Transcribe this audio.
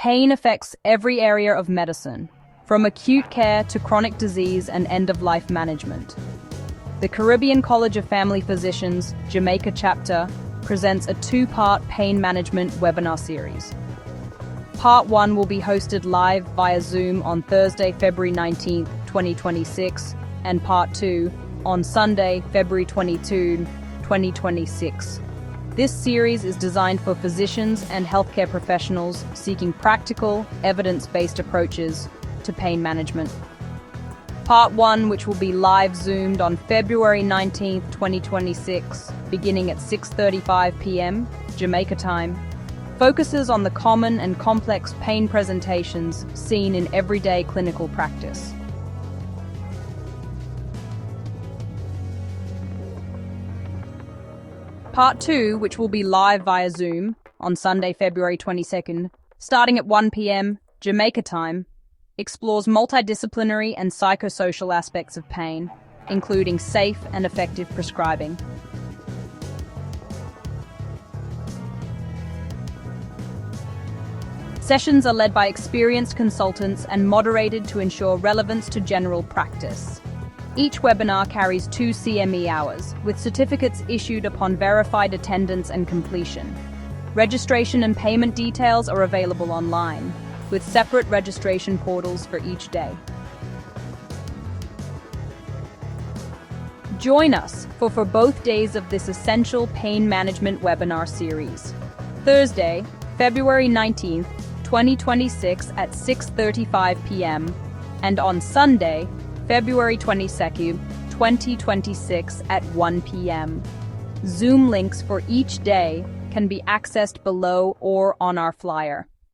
Pain affects every area of medicine, from acute care to chronic disease and end-of-life management. The Caribbean College of Family Physicians, Jamaica Chapter, presents a two-part pain management webinar series. Part 1 will be hosted live via Zoom on Thursday, February 19, 2026, and Part 2 on Sunday, February 22, 2026. This series is designed for physicians and healthcare professionals seeking practical, evidence-based approaches to pain management. Part 1, which will be live Zoomed on February 19, 2026, beginning at 6:35 p.m. Jamaica time, focuses on the common and complex pain presentations seen in everyday clinical practice. Part 2, which will be live via Zoom on Sunday, February 22nd, starting at 1 p.m. Jamaica time, explores multidisciplinary and psychosocial aspects of pain, including safe and effective prescribing. Sessions are led by experienced consultants and moderated to ensure relevance to general practice. Each webinar carries 2 CME hours, with certificates issued upon verified attendance and completion. Registration and payment details are available online, with separate registration portals for each day. Join us for both days of this essential pain management webinar series. Thursday, February 19th, 2026 at 6:35 p.m. and on Sunday, February 22nd, 2026 at 1 p.m. Zoom links for each day can be accessed below or on our flyer.